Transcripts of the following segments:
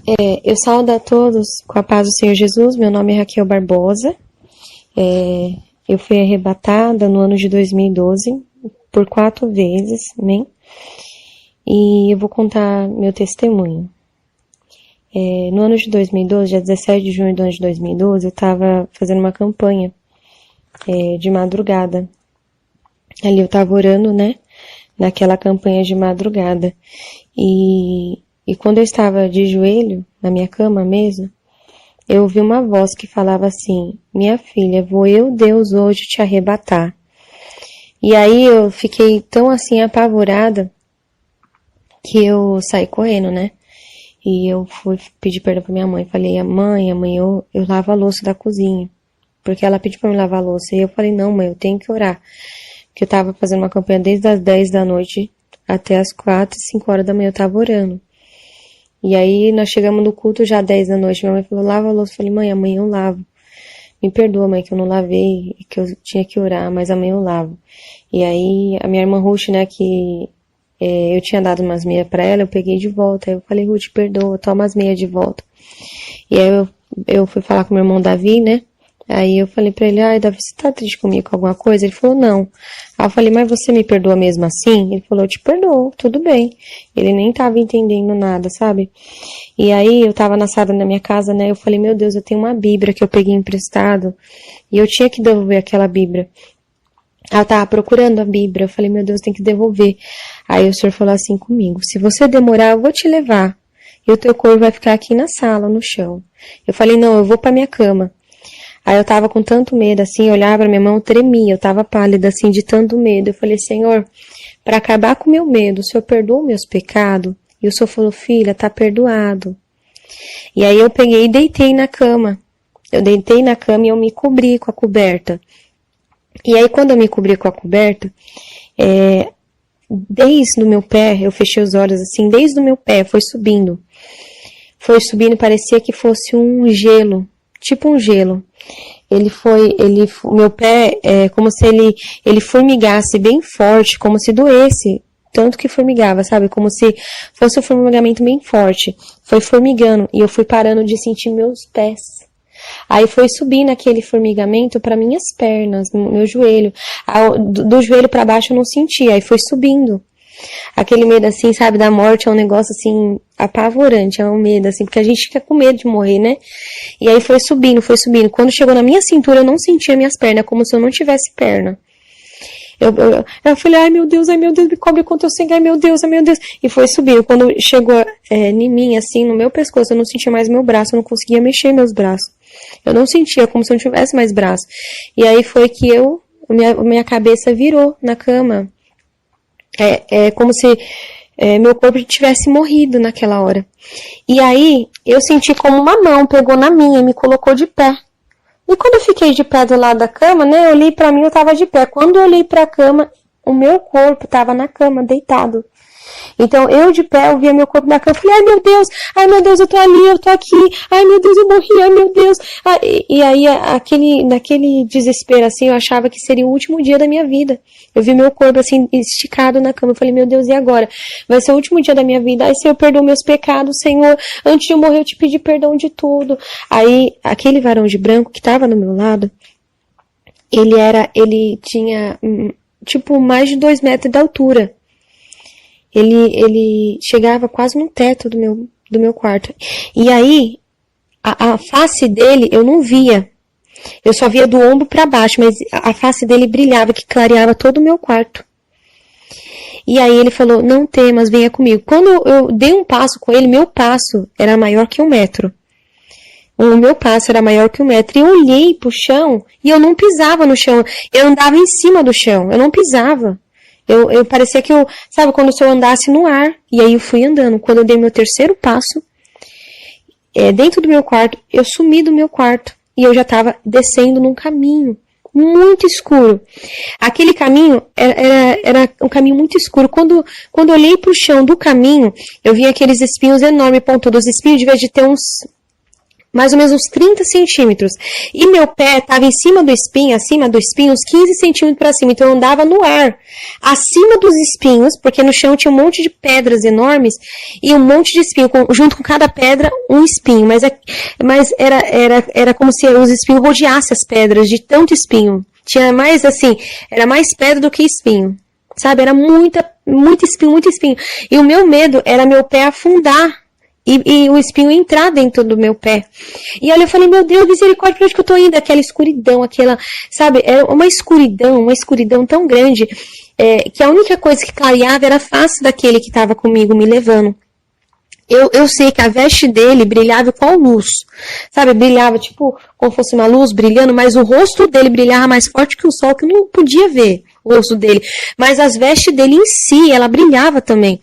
Eu saúdo a todos com a paz do Senhor Jesus. Meu nome é Raquel Barbosa. Eu fui arrebatada no ano de 2012 por 4 vezes, amém? E eu vou contar meu testemunho. No ano de 2012, dia 17 de junho do ano de 2012, eu estava fazendo uma campanha de madrugada. Ali eu estava orando, né? Naquela campanha de madrugada. E quando eu estava de joelho, na minha cama mesmo, eu ouvi uma voz que falava assim: minha filha, vou eu, Deus, hoje te arrebatar. E aí eu fiquei tão assim apavorada que eu saí correndo, né? E eu fui pedir perdão pra minha mãe. Falei: mãe, eu lavo a louça da cozinha. Porque ela pediu pra me lavar a louça. E eu falei: não, mãe, eu tenho que orar. Porque eu tava fazendo uma campanha desde as 10 da noite até as 4, 5 horas da manhã eu tava orando. E aí nós chegamos no culto já às 10 da noite. Minha mãe falou: lava a louça. Eu falei: mãe, amanhã eu lavo. Me perdoa, mãe, que eu não lavei, que eu tinha que orar, mas amanhã eu lavo. E aí a minha irmã Ruth, né, que eu tinha dado umas meias pra ela, eu peguei de volta. Aí eu falei: Ruth, perdoa, toma as meias de volta. E aí eu fui falar com meu irmão Davi, né? Aí eu falei pra ele: ai, Davi, você tá triste comigo com alguma coisa? Ele falou: não. Aí eu falei: mas você me perdoa mesmo assim? Ele falou: eu te perdoo, tudo bem. Ele nem tava entendendo nada, sabe? E aí eu tava na sala da minha casa, né? Eu falei: meu Deus, eu tenho uma Bíblia que eu peguei emprestado e eu tinha que devolver aquela Bíblia. Aí eu tava procurando a Bíblia, eu falei: meu Deus, tem que devolver. Aí o Senhor falou assim comigo: se você demorar, eu vou te levar. E o teu corpo vai ficar aqui na sala, no chão. Eu falei: não, eu vou pra minha cama. Aí eu tava com tanto medo, assim, eu olhava pra minha mão, eu tremia, eu tava pálida, assim, de tanto medo. Eu falei: Senhor, pra acabar com o meu medo, o Senhor perdoa meus pecados? E o Senhor falou: filha, tá perdoado. E aí eu peguei e deitei na cama. Eu deitei na cama e eu me cobri com a coberta. E aí quando eu me cobri com a coberta, desde o meu pé, eu fechei os olhos assim, desde o meu pé, foi subindo. Foi subindo, parecia que fosse um gelo, tipo um gelo. Meu pé é como se ele formigasse bem forte, como se doesse, tanto que formigava, sabe? Como se fosse um formigamento bem forte. Foi formigando e eu fui parando de sentir meus pés. Aí foi subindo aquele formigamento para minhas pernas, meu joelho. Do joelho para baixo eu não sentia, aí foi subindo. Aquele medo assim, sabe, da morte é um negócio assim, apavorante, é um medo assim, porque a gente fica com medo de morrer, né? E aí foi subindo, foi subindo. Quando chegou na minha cintura, eu não sentia minhas pernas, como se eu não tivesse perna. Eu falei: ai meu Deus, me cobre com teu sangue, ai meu Deus. E foi subindo. Quando chegou em mim, assim, no meu pescoço, eu não sentia mais meu braço, eu não conseguia mexer meus braços. Eu não sentia, como se eu não tivesse mais braço. E aí foi que minha cabeça virou na cama. Como se meu corpo tivesse morrido naquela hora. E aí, eu senti como uma mão pegou na minha e me colocou de pé. E quando eu fiquei de pé do lado da cama, né, eu olhei pra mim, eu tava de pé. Quando eu olhei pra cama, o meu corpo tava na cama, deitado. Então, eu de pé, eu via meu corpo na cama, eu falei: ai meu Deus, eu tô ali, eu tô aqui, ai meu Deus, eu morri, ai meu Deus. E aí, naquele desespero, assim, eu achava que seria o último dia da minha vida. Eu vi meu corpo, assim, esticado na cama, eu falei: meu Deus, e agora? Vai ser o último dia da minha vida, ai Senhor, perdoa meus pecados, Senhor, antes de eu morrer eu te pedi perdão de tudo. Aí, aquele varão de branco que tava do meu lado, ele tinha, tipo, mais de 2 metros de altura. Ele chegava quase no teto do meu quarto. E aí, a face dele eu não via. Eu só via do ombro para baixo, mas a face dele brilhava, que clareava todo o meu quarto. E aí ele falou: não temas, venha comigo. Quando eu dei um passo com ele, meu passo era maior que 1 metro. O meu passo era maior que 1 metro. E eu olhei pro chão e eu não pisava no chão. Eu andava em cima do chão, eu não pisava. Eu parecia que sabe, quando se eu andasse no ar. E aí eu fui andando. Quando eu dei meu terceiro passo, dentro do meu quarto, eu sumi do meu quarto. E eu já estava descendo num caminho muito escuro. Aquele caminho era um caminho muito escuro. Quando eu olhei pro chão do caminho, eu vi aqueles espinhos enormes pontudos. Os espinhos devia de ter uns mais ou menos uns 30 centímetros. E meu pé estava em cima do espinho, acima do espinho, uns 15 centímetros para cima. Então eu andava no ar, acima dos espinhos, porque no chão tinha um monte de pedras enormes e um monte de espinho, junto com cada pedra um espinho. Mas era como se os espinhos rodeassem as pedras, de tanto espinho. Tinha mais assim, era mais pedra do que espinho. Sabe, era muito espinho, muito espinho. E o meu medo era meu pé afundar. E o espinho entrar dentro do meu pé. E olha, eu falei, meu Deus, misericórdia, pra onde que eu tô indo? Aquela escuridão, sabe, era uma escuridão tão grande, que a única coisa que clareava era a face daquele que estava comigo, me levando. Eu sei que a veste dele brilhava com luz, sabe, brilhava tipo, como fosse uma luz brilhando, mas o rosto dele brilhava mais forte que o sol, que eu não podia ver o rosto dele, mas as vestes dele em si, ela brilhava também.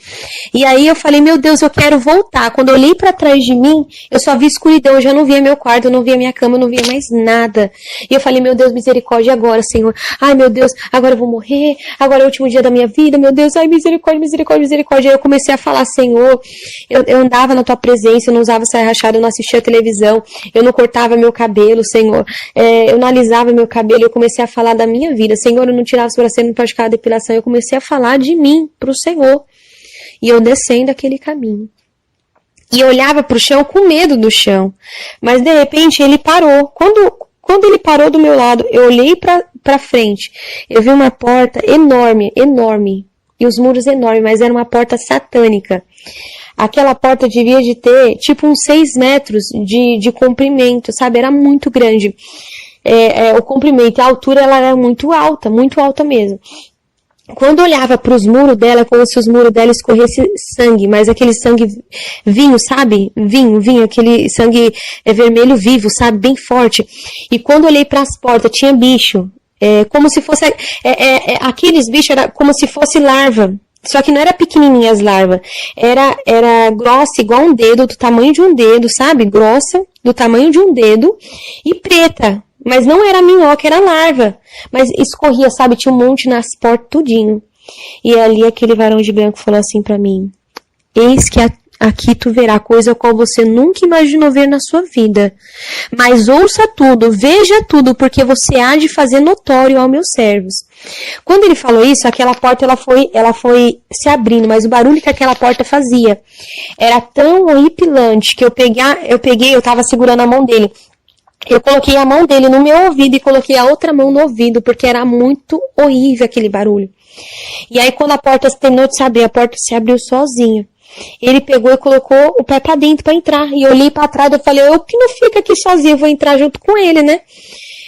E aí eu falei, meu Deus, eu quero voltar. Quando eu olhei pra trás de mim, eu só vi escuridão, eu já não via meu quarto, eu não via minha cama, eu não via mais nada. E eu falei, meu Deus, misericórdia, agora, Senhor? Ai, meu Deus, agora eu vou morrer, agora é o último dia da minha vida, meu Deus, ai, misericórdia, misericórdia, misericórdia. Aí eu comecei a falar, Senhor, eu andava na tua presença, eu não usava saia rachada, eu não assistia televisão, eu não cortava meu cabelo, Senhor, eu não alisava meu cabelo, eu comecei a falar da minha vida, Senhor, eu não tirava a sobrancelha, não praticava a depilação, eu comecei a falar de mim pro Senhor, e eu descendo aquele caminho. E eu olhava pro chão com medo do chão, mas de repente ele parou. Quando ele parou do meu lado, eu olhei pra frente, eu vi uma porta enorme, e os muros enormes, mas era uma porta satânica. Aquela porta devia de ter, tipo, uns 6 metros de comprimento, sabe? Era muito grande. O comprimento, a altura, ela era muito alta mesmo. Quando eu olhava para os muros dela, como se os muros dela escorresse sangue, mas aquele sangue vinho, sabe? Vinho, aquele sangue vermelho vivo, sabe? Bem forte. E quando eu olhei para as portas, tinha bicho. Como se fosse... aqueles bichos era como se fosse larva. Só que não era pequenininha as larvas. Era grossa, igual um dedo, do tamanho de um dedo, sabe? Grossa, do tamanho de um dedo. E preta. Mas não era minhoca, era larva. Mas escorria, sabe? Tinha um monte nas portas, tudinho. E ali aquele varão de branco falou assim pra mim: eis que aqui tu verá coisa a qual você nunca imaginou ver na sua vida. Mas ouça tudo, veja tudo, porque você há de fazer notório aos meus servos. Quando ele falou isso, aquela porta ela foi se abrindo, mas o barulho que aquela porta fazia era tão horripilante que eu tava segurando a mão dele. Eu coloquei a mão dele no meu ouvido e coloquei a outra mão no ouvido, porque era muito horrível aquele barulho. E aí quando a porta terminou de se abrir, a porta se abriu sozinha. Ele pegou e colocou o pé pra dentro pra entrar. E eu olhei pra trás e eu falei, eu que não fico aqui sozinho, eu vou entrar junto com ele, né?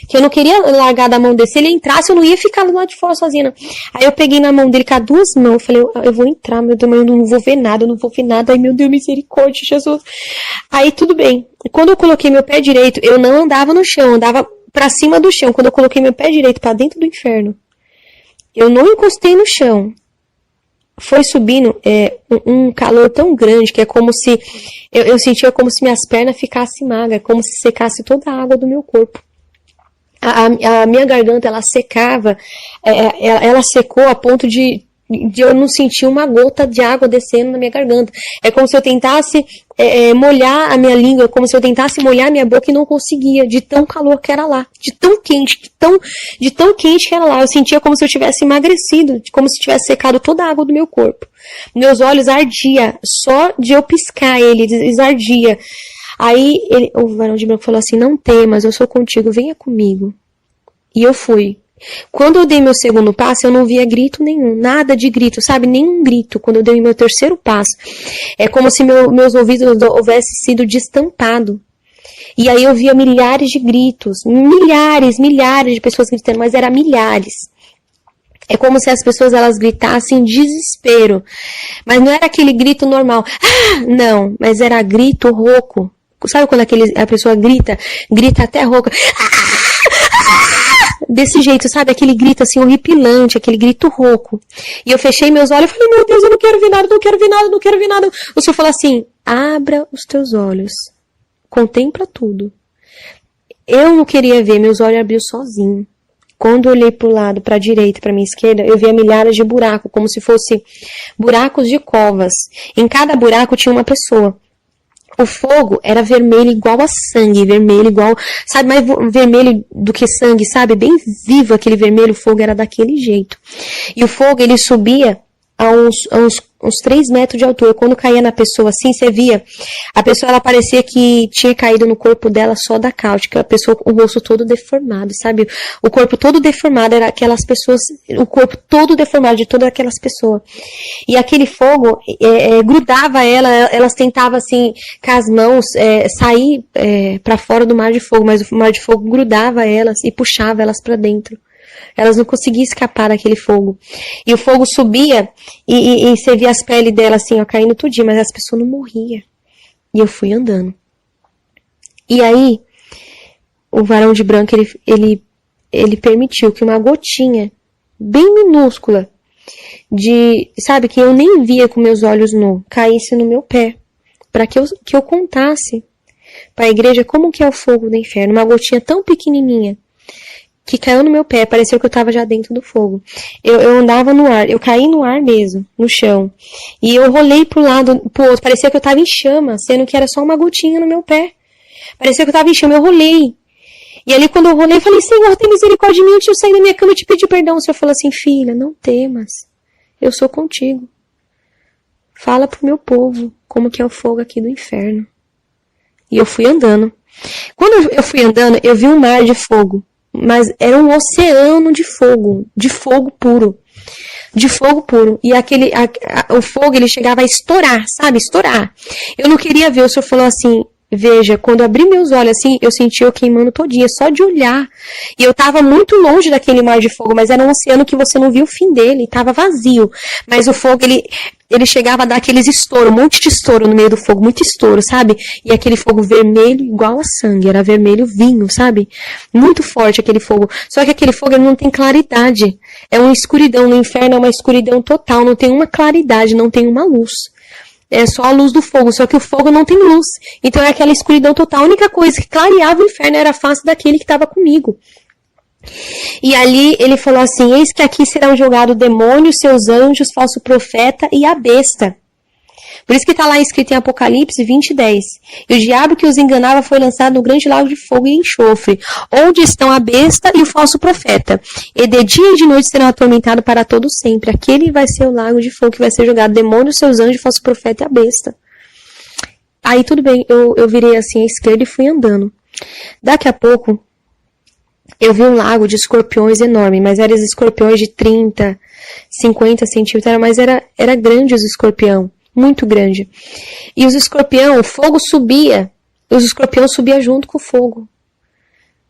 Que eu não queria largar da mão dele. Se ele entrasse, eu não ia ficar lá de fora sozinha, não. Aí eu peguei na mão dele com as 2 mãos. Eu falei, eu vou entrar, meu Deus, mas eu não vou ver nada, eu não vou ver nada. Ai, meu Deus, misericórdia, Jesus. Aí tudo bem. Quando eu coloquei meu pé direito, eu não andava no chão, eu andava pra cima do chão. Quando eu coloquei meu pé direito pra dentro do inferno, eu não encostei no chão. Foi subindo um calor tão grande que é como se... Eu sentia como se minhas pernas ficassem magras, como se secasse toda a água do meu corpo. A minha garganta, ela secava, ela secou a ponto de eu não sentir uma gota de água descendo na minha garganta. É como se eu tentasse molhar a minha língua, como se eu tentasse molhar a minha boca e não conseguia, de tão calor que era lá, de tão quente, de tão quente que era lá. Eu sentia como se eu tivesse emagrecido, como se tivesse secado toda a água do meu corpo. Meus olhos ardiam, só de eu piscar eles ardia. Aí o varão de branco falou assim, não temas, eu sou contigo, venha comigo. E eu fui. Quando eu dei meu segundo passo, eu não via grito nenhum, nada de grito, sabe? Nenhum grito. Quando eu dei meu terceiro passo, é como se meus ouvidos houvessem sido destampados. E aí eu via milhares de gritos, milhares de pessoas gritando, mas era milhares. É como se as pessoas elas gritassem em desespero. Mas não era aquele grito normal. Ah, não, mas era grito rouco. Sabe quando a pessoa grita até rouca? Desse jeito, sabe? Aquele grito assim horripilante, aquele grito rouco. E eu fechei meus olhos e falei, meu Deus, eu não quero ver nada, não quero ver nada, não quero ver nada. O Senhor falou assim, abra os teus olhos, contempla tudo. Eu não queria ver, meus olhos abriu sozinho. Quando eu olhei pro lado, pra direita, pra minha esquerda, eu via milhares de buracos, como se fossem buracos de covas. Em cada buraco tinha uma pessoa. O fogo era vermelho igual a sangue, vermelho igual, sabe, mais vermelho do que sangue, sabe? Bem vivo aquele vermelho, o fogo era daquele jeito. E o fogo, ele subia a uns 3 metros de altura. Quando caía na pessoa assim, você via, a pessoa, ela parecia que tinha caído no corpo dela só da cáustica, a pessoa com o rosto todo deformado, sabe? O corpo todo deformado, era aquelas pessoas, o corpo todo deformado de todas aquelas pessoas. E aquele fogo grudava elas tentavam assim, com as mãos, sair para fora do mar de fogo, mas o mar de fogo grudava elas e puxava elas para dentro. Elas não conseguiam escapar daquele fogo. E o fogo subia e você via as peles delas assim, ó, caindo tudinho, mas as pessoas não morriam. E eu fui andando. E aí, o varão de branco, ele permitiu que uma gotinha bem minúscula sabe, que eu nem via com meus olhos nus, caísse no meu pé, para que eu contasse para a igreja como que é o fogo do inferno. Uma gotinha tão pequenininha que caiu no meu pé, pareceu que eu estava já dentro do fogo. Eu andava no ar, eu caí no ar mesmo, no chão. E eu rolei pro outro, parecia que eu estava em chama, sendo que era só uma gotinha no meu pé. Parecia que eu estava em chama, eu rolei. E ali quando eu rolei, eu falei, Senhor, tem misericórdia de mim, eu saí da minha cama e te pedi perdão. O Senhor falou assim, filha, não temas, eu sou contigo. Fala pro meu povo como que é o fogo aqui do inferno. E eu fui andando. Quando eu fui andando, eu vi um mar de fogo. Mas era um oceano de fogo puro. De fogo puro. E o fogo, ele chegava a estourar, sabe? Estourar. Eu não queria ver, o Senhor falou assim, veja, quando eu abri meus olhos assim, eu senti eu queimando todinha, só de olhar. E eu tava muito longe daquele mar de fogo, mas era um oceano que você não viu o fim dele, tava vazio. Mas o fogo, ele chegava a dar aqueles estouros, um monte de estouro no meio do fogo, muito estouro, sabe? E aquele fogo vermelho igual a sangue, era vermelho vinho, sabe? Muito forte aquele fogo. Só que aquele fogo, ele não tem claridade. É uma escuridão, no inferno é uma escuridão total, não tem uma claridade, não tem uma luz. É só a luz do fogo, só que o fogo não tem luz. Então é aquela escuridão total. A única coisa que clareava o inferno era a face daquele que estava comigo. E ali ele falou assim, eis que aqui serão jogados o demônio, seus anjos, falso profeta e a besta. Por isso que está lá escrito em Apocalipse 20:10. E o diabo que os enganava foi lançado no grande lago de fogo e enxofre, onde estão a besta e o falso profeta. E de dia e de noite serão atormentados para todo sempre. Aquele vai ser o lago de fogo que vai ser jogado. Demônio, seus anjos, falso profeta e a besta. Aí tudo bem, eu virei assim à esquerda e fui andando. Daqui a pouco, eu vi um lago de escorpiões enorme, mas eram escorpiões de 30, 50 centímetros, mas era grande os escorpião. Muito grande. E os escorpião, o fogo subia. Os escorpiões subiam junto com o fogo.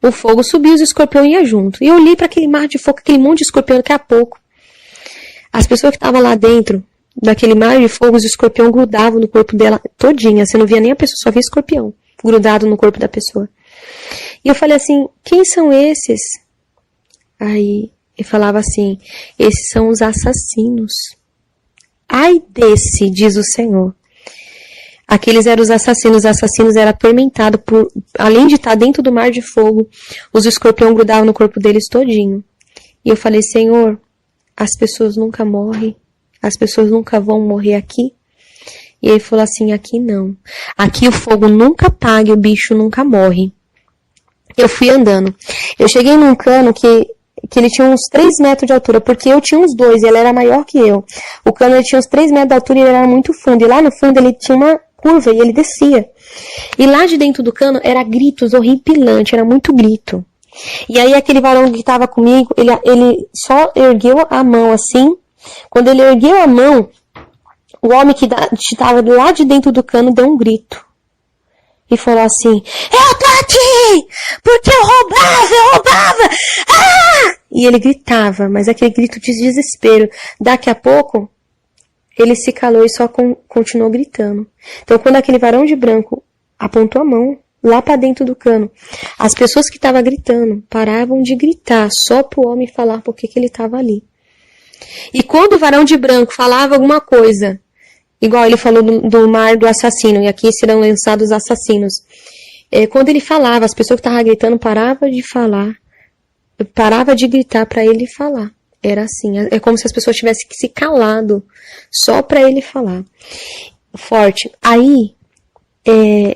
O fogo subia, os escorpiões iam junto. E eu olhei para aquele mar de fogo, aquele monte de escorpião, daqui a pouco. As pessoas que estavam lá dentro, daquele mar de fogo, os escorpião grudavam no corpo dela todinha. Você não via nem a pessoa, só via escorpião grudado no corpo da pessoa. E eu falei assim, quem são esses? Aí ele falava assim, esses são os assassinos. Ai desse, diz o Senhor. Aqueles eram os assassinos eram atormentados por, além de estar dentro do mar de fogo, os escorpiões grudavam no corpo deles todinho. E eu falei, Senhor, as pessoas nunca morrem, as pessoas nunca vão morrer aqui. E ele falou assim, aqui não. Aqui o fogo nunca apaga e o bicho nunca morre. Eu fui andando. Eu cheguei num cano que ele tinha uns 3 metros de altura, porque eu tinha uns 2 e ele era maior que eu. O cano ele tinha uns 3 metros de altura e ele era muito fundo. E lá no fundo ele tinha uma curva e ele descia. E lá de dentro do cano era gritos horripilantes, era muito grito. E aí aquele varão que estava comigo, ele só ergueu a mão assim. Quando ele ergueu a mão, o homem que estava lá de dentro do cano deu um grito. E falou assim, eu tô aqui, porque eu roubava, ah! E ele gritava, mas aquele grito de desespero. Daqui a pouco, ele se calou e só continuou gritando. Então, quando aquele varão de branco apontou a mão lá para dentro do cano, as pessoas que estavam gritando paravam de gritar só pro homem falar por que ele estava ali. E quando o varão de branco falava alguma coisa, igual ele falou do mar do assassino, e aqui serão lançados os assassinos. Quando ele falava, as pessoas que estavam gritando paravam de falar, parava de gritar para ele falar. Era assim, é como se as pessoas tivessem que se calado só para ele falar. Forte. Aí,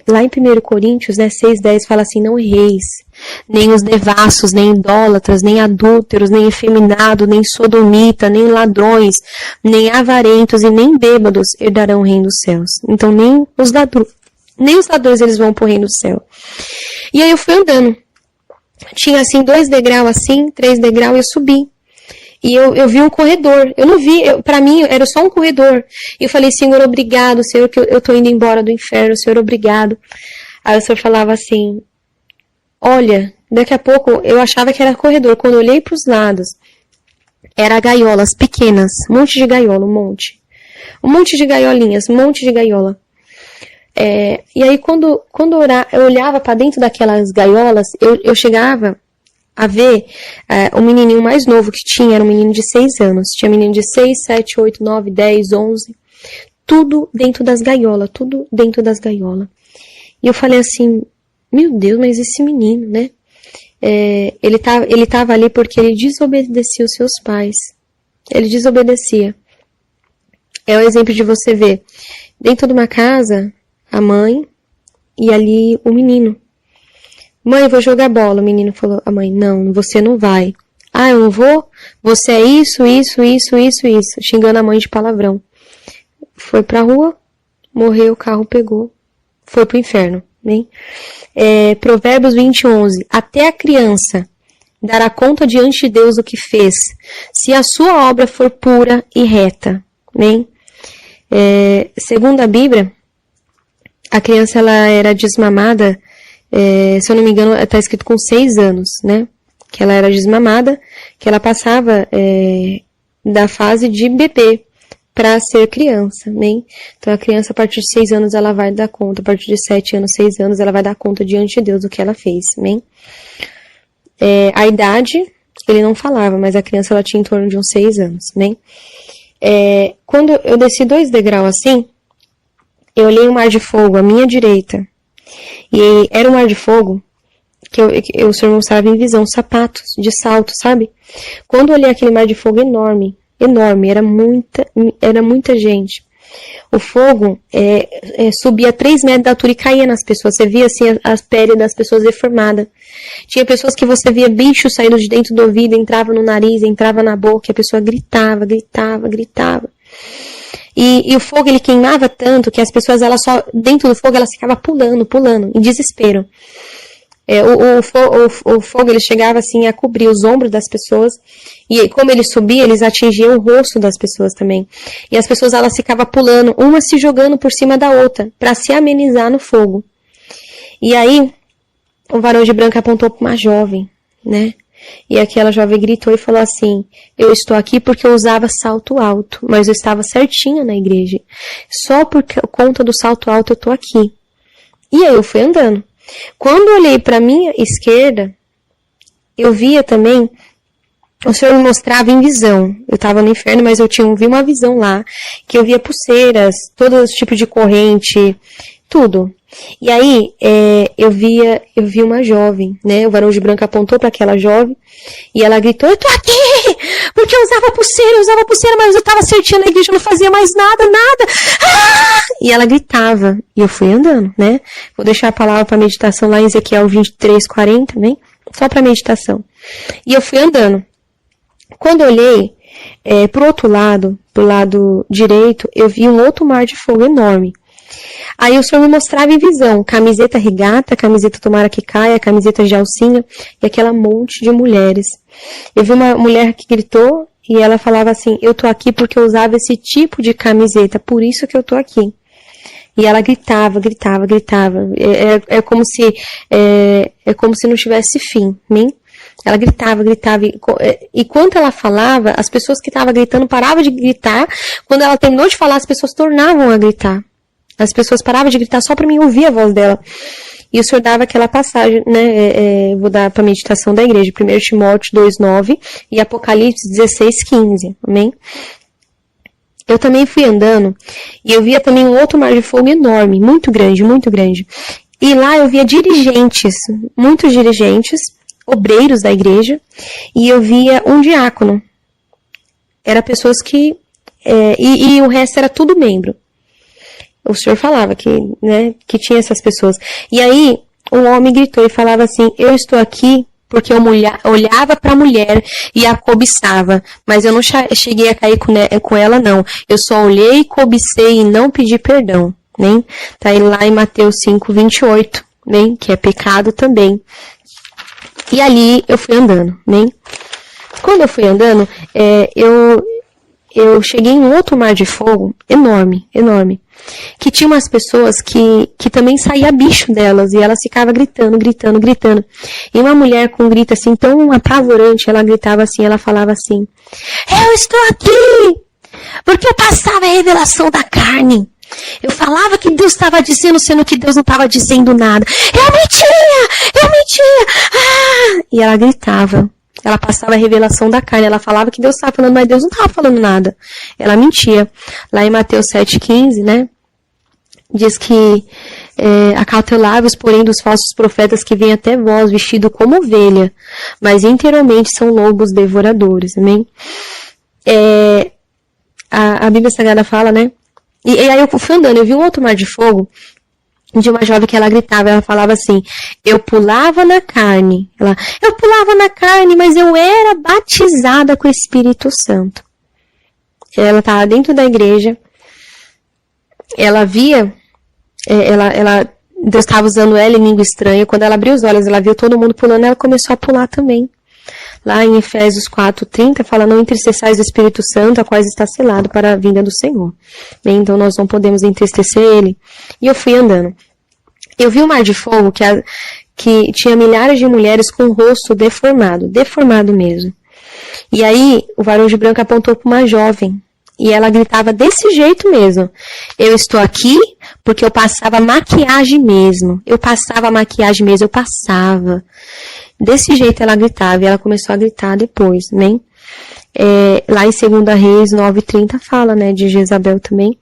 lá em 1 Coríntios, né, 6:10 fala assim, não erreis, nem os devassos, nem idólatras, nem adúlteros, nem efeminados, nem sodomita, nem ladrões, nem avarentos e nem bêbados herdarão o reino dos céus. Então nem os ladrões eles vão pro reino do céu. E aí eu fui andando. Tinha assim 2 degraus assim, 3 degraus e eu subi. E eu vi um corredor. Eu não vi, pra mim era só um corredor. E eu falei, Senhor, obrigado, Senhor, que eu tô indo embora do inferno, Senhor, obrigado. Aí o Senhor falava assim, olha, daqui a pouco eu achava que era corredor. Quando eu olhei pros lados, era gaiolas pequenas, um monte de gaiola, um monte. Um monte de gaiolinhas, um monte de gaiola. E aí quando eu olhava pra dentro daquelas gaiolas, eu chegava a ver o menininho mais novo que tinha, era um menino de 6 anos. Tinha menino de 6, 7, 8, 9, 10, 11. Tudo dentro das gaiolas, tudo dentro das gaiolas. E eu falei assim, meu Deus, mas esse menino, né? Ele tava ali porque ele desobedecia os seus pais. Ele desobedecia. É o exemplo de você ver, dentro de uma casa, a mãe e ali o menino. Mãe, eu vou jogar bola. O menino falou, a mãe, não, você não vai. Ah, eu não vou? Você é isso, xingando a mãe de palavrão. Foi pra rua, morreu, o carro pegou, foi pro inferno, né? Provérbios 20:11. Até a criança dará conta diante de Deus do que fez, se a sua obra for pura e reta, né? Segundo a Bíblia, a criança ela era desmamada, se eu não me engano, está escrito com 6 anos, né? Que ela era desmamada, que ela passava da fase de bebê para ser criança, né? Então a criança a partir de 6 anos ela vai dar conta, a partir de 7 anos, 6 anos ela vai dar conta diante de Deus do que ela fez, né? A idade ele não falava, mas a criança ela tinha em torno de uns 6 anos, né? Quando eu desci 2 degraus assim, eu olhei um mar de fogo à minha direita. E era um mar de fogo que o Senhor mostrava em visão, sapatos de salto, sabe? Quando eu olhei aquele mar de fogo enorme, era muita gente. O fogo subia 3 metros de altura e caía nas pessoas. Você via assim as peles das pessoas deformadas. Tinha pessoas que você via bicho saindo de dentro do ouvido, entrava no nariz, entrava na boca, e a pessoa gritava. E o fogo, ele queimava tanto que as pessoas, dentro do fogo, elas ficavam pulando, em desespero. O fogo, ele chegava assim a cobrir os ombros das pessoas, e como ele subia, eles atingiam o rosto das pessoas também. E as pessoas, elas ficavam pulando, uma se jogando por cima da outra, para se amenizar no fogo. E aí, o varão de branco apontou para uma jovem, né? E aquela jovem gritou e falou assim, eu estou aqui porque eu usava salto alto, mas eu estava certinha na igreja. Só por conta do salto alto eu estou aqui. E aí eu fui andando. Quando eu olhei para minha esquerda, eu via também, o Senhor me mostrava em visão. Eu estava no inferno, mas eu vi uma visão lá, que eu via pulseiras, todos os tipos de corrente, tudo. E aí, eu vi uma jovem, né? O varão de branco apontou para aquela jovem e ela gritou, eu tô aqui! Porque eu usava pulseira, mas eu tava certinha na igreja, eu não fazia mais nada! Ah! E ela gritava. E eu fui andando, né? Vou deixar a palavra para meditação lá em Ezequiel 23:40, né? Só para meditação. E eu fui andando. Quando eu olhei pro outro lado, pro lado direito, eu vi um outro mar de fogo enorme. Aí o Senhor me mostrava em visão, camiseta regata, camiseta tomara que caia, camiseta de alcinha, e aquela monte de mulheres. Eu vi uma mulher que gritou, e ela falava assim, eu tô aqui porque eu usava esse tipo de camiseta, por isso que eu tô aqui. E ela gritava. É como se não tivesse fim, né? Ela gritava, e quando ela falava, as pessoas que estavam gritando paravam de gritar, quando ela terminou de falar, as pessoas tornavam a gritar. As pessoas paravam de gritar só para mim ouvir a voz dela. E o Senhor dava aquela passagem, né? Vou dar para a meditação da igreja. 1 Timóteo 2:9 e Apocalipse 16:15. Amém? Eu também fui andando e eu via também um outro mar de fogo enorme, muito grande. E lá eu via muitos dirigentes, obreiros da igreja, e eu via um diácono. Era pessoas que... e o resto era tudo membro. o senhor falava que, né, que tinha essas pessoas. E aí, o homem gritou e falava assim, eu estou aqui porque eu olhava para a mulher e a cobiçava, mas eu não cheguei a cair com ela, não. Eu só olhei, cobicei e não pedi perdão, né? Tá aí lá em Mateus 5:28, né? Que é pecado também. E ali eu fui andando, né? Quando eu fui andando, eu cheguei em um outro mar de fogo, enorme, enorme, que tinha umas pessoas que também saía bicho delas, e elas ficavam gritando, gritando, gritando. E uma mulher com um grito assim, tão apavorante, ela gritava assim, ela falava assim, eu estou aqui, porque eu passava a revelação da carne. Eu falava que Deus estava dizendo, sendo que Deus não estava dizendo nada. Eu mentia! Ah! E ela gritava. Ela passava a revelação da carne. Ela falava que Deus estava falando, mas Deus não estava falando nada. Ela mentia. Lá em Mateus 7:15, né? Diz que acautelai-vos, porém, dos falsos profetas que vêm até vós, vestido como ovelha, mas interiormente são lobos devoradores. Amém? A Bíblia Sagrada fala, né? E aí eu fui andando, eu vi um outro mar de fogo, de uma jovem que ela gritava, ela falava assim, eu pulava na carne, mas eu era batizada com o Espírito Santo. Ela estava dentro da igreja, ela via, Deus estava usando ela em língua estranha, quando ela abriu os olhos, ela viu todo mundo pulando, ela começou a pular também. Lá em Efésios 4:30, fala, não entristeçais o Espírito Santo, a qual está selado para a vinda do Senhor. Bem, então nós não podemos entristecer ele. E eu fui andando. Eu vi um mar de fogo que tinha milhares de mulheres com o rosto deformado mesmo. E aí, o varão de branco apontou para uma jovem. E ela gritava desse jeito mesmo. Eu estou aqui porque eu passava maquiagem mesmo. Eu passava. Desse jeito ela gritava, e ela começou a gritar depois, né? Lá em 2 Reis 9:30 fala, né, de Jezabel também,